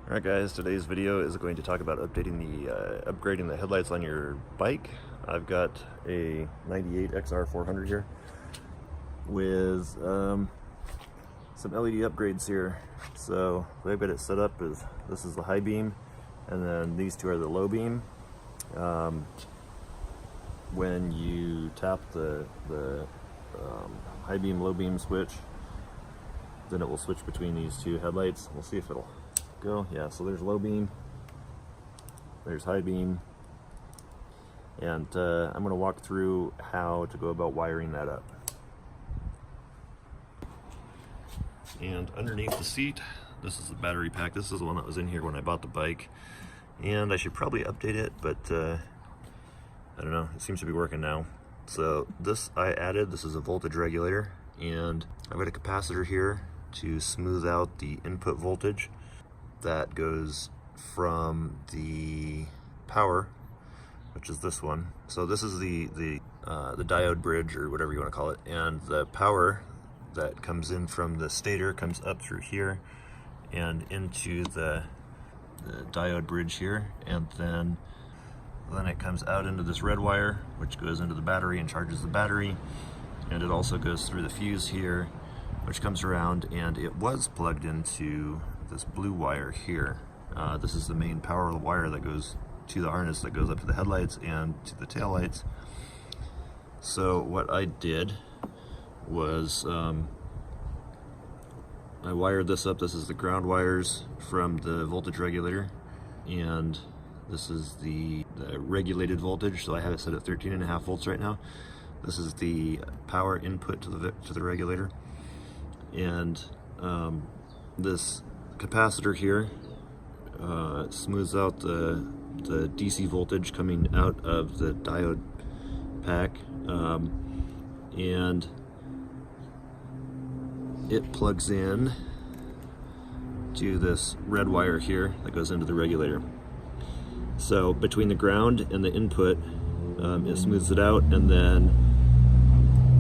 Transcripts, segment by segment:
Alright guys, today's video is going to talk about upgrading the headlights on your bike. I've got a 98 XR400 here with some LED upgrades here. So the way I've got it set up is this is the high beam and then these two are the low beam. When you tap the high beam low beam switch, then it will switch between these two headlights. We'll see if it'll go. Yeah, so there's low beam, there's high beam, and I'm going to walk through how to go about wiring that up. And underneath the seat, this is the battery pack. This is the one that was in here when I bought the bike, and I should probably update it, but I don't know, it seems to be working now. So this I added, this is a voltage regulator, and I've got a capacitor here to smooth out the input voltage that goes from the power, which is this one. So this is the diode bridge, or whatever you want to call it, and the power that comes in from the stator comes up through here and into the diode bridge here, and then it comes out into this red wire, which goes into the battery and charges the battery, and it also goes through the fuse here, which comes around, and it was plugged into this blue wire here. This is the main power wire that goes to the harness that goes up to the headlights and to the taillights. So what I did was I wired this up. This is the ground wires from the voltage regulator, and this is the regulated voltage, so I have it set at 13.5 volts right now. This is the power input to the regulator, and this capacitor here smooths out the DC voltage coming out of the diode pack, and it plugs in to this red wire here that goes into the regulator. So between the ground and the input, it smooths it out, and then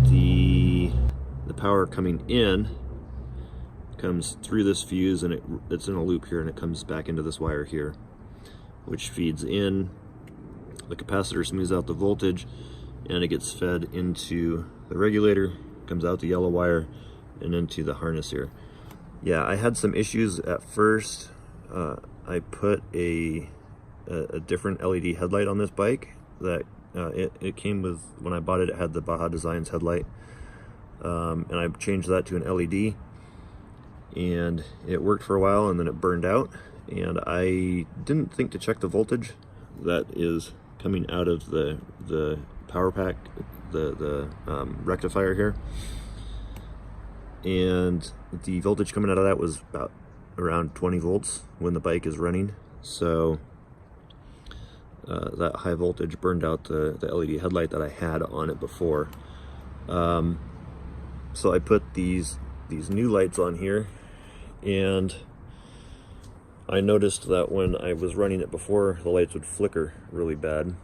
the power coming in comes through this fuse, and it's in a loop here, and it comes back into this wire here, which feeds in. The capacitor smooths out the voltage, and it gets fed into the regulator, comes out the yellow wire, and into the harness here. Yeah, I had some issues at first. I put a different LED headlight on this bike that it came with. When I bought it, it had the Baja Designs headlight, and I changed that to an LED, and it worked for a while, and then it burned out, and I didn't think to check the voltage that is coming out of the power pack, the rectifier here, and the voltage coming out of that was about around 20 volts when the bike is running. So that high voltage burned out the LED headlight that I had on it before. So I put these new lights on here, and I noticed that when I was running it before, the lights would flicker really bad.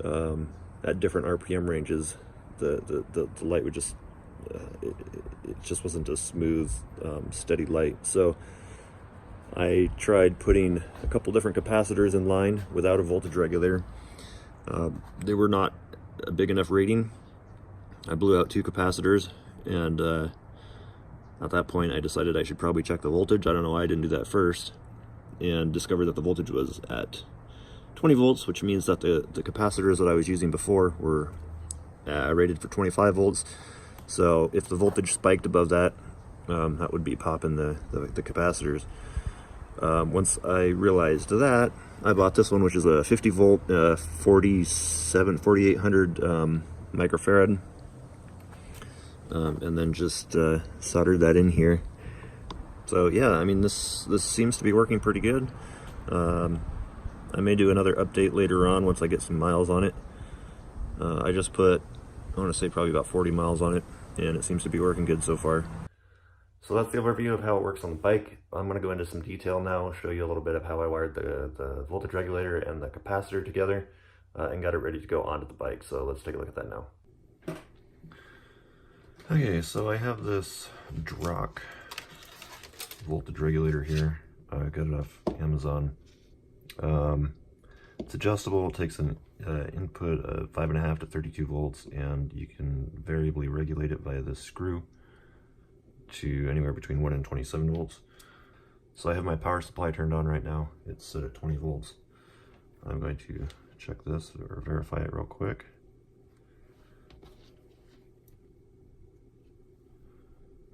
At different RPM ranges, the light would just it just wasn't a smooth, steady light. So I tried putting a couple different capacitors in line without a voltage regulator. They were not a big enough rating. I blew out 2 capacitors, and at that point I decided I should probably check the voltage. I don't know why I didn't do that first, and discovered that the voltage was at 20 volts, which means that the capacitors that I was using before were rated for 25 volts. So if the voltage spiked above that, that would be popping the capacitors. Once I realized that, I bought this one, which is a 50 volt 4800 microfarad, and then just soldered that in here. So yeah, I mean, this seems to be working pretty good. I may do another update later on once I get some miles on it. I just put, I want to say, probably about 40 miles on it, and it seems to be working good so far. So that's the overview of how it works on the bike. I'm going to go into some detail now, show you a little bit of how I wired the voltage regulator and the capacitor together, and got it ready to go onto the bike. So let's take a look at that now. Okay, so I have this Drock voltage regulator here. I got it off Amazon. It's adjustable. It takes an input of 5.5 to 32 volts, and you can variably regulate it via this screw to anywhere between 1 and 27 volts. So I have my power supply turned on right now. It's set at 20 volts. I'm going to check this or verify it real quick.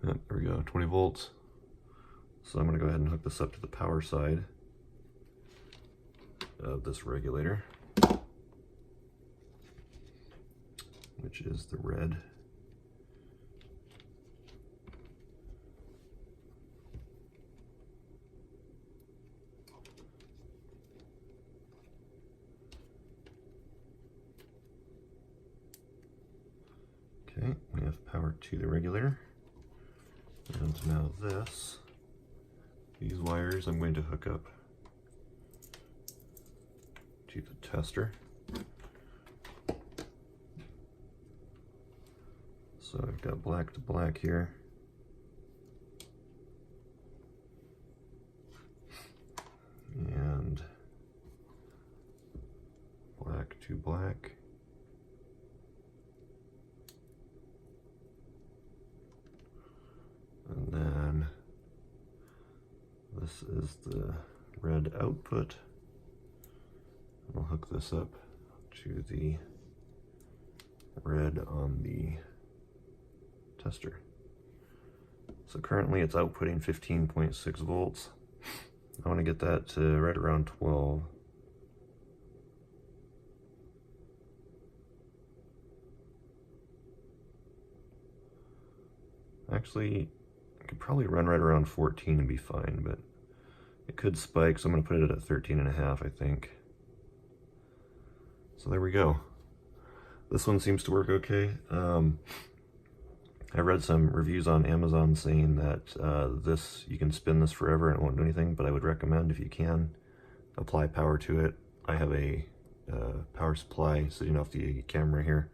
Yep, there we go, 20 volts. So I'm going to go ahead and hook this up to the power side of this regulator, which is the red. Okay, we have power to the regulator. And now these wires I'm going to hook up to the tester. So I've got black to black here. And black to black. And then this is the red output. I'll hook this up to the red on the tester. So currently it's outputting 15.6 volts. I want to get that to right around 12. Actually, I could probably run right around 14 and be fine, but it could spike, so I'm going to put it at 13.5, I think. So there we go. This one seems to work okay. I read some reviews on Amazon saying that you can spin this forever and it won't do anything, but I would recommend, if you can, apply power to it. I have a power supply sitting off the camera here.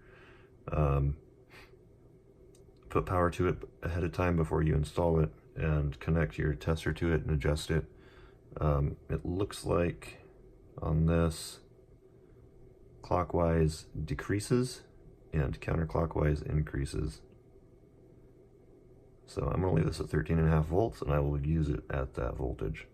Put power to it ahead of time before you install it and connect your tester to it and adjust it. It looks like on this, clockwise decreases and counterclockwise increases. So I'm going to leave this at 13.5 volts and I will use it at that voltage.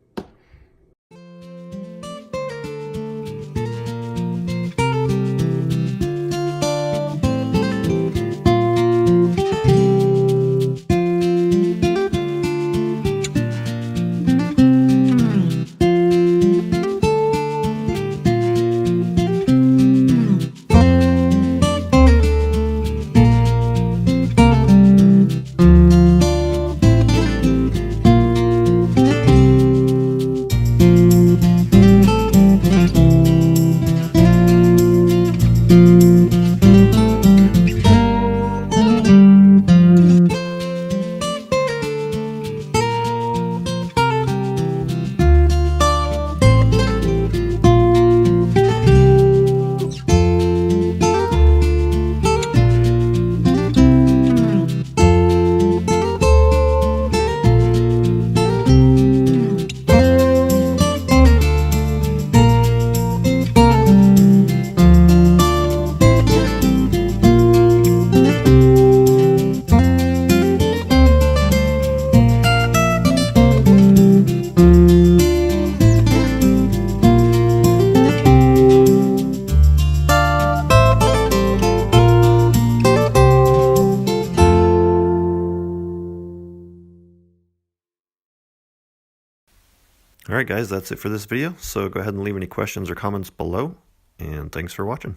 Alright guys, that's it for this video, so go ahead and leave any questions or comments below, and thanks for watching.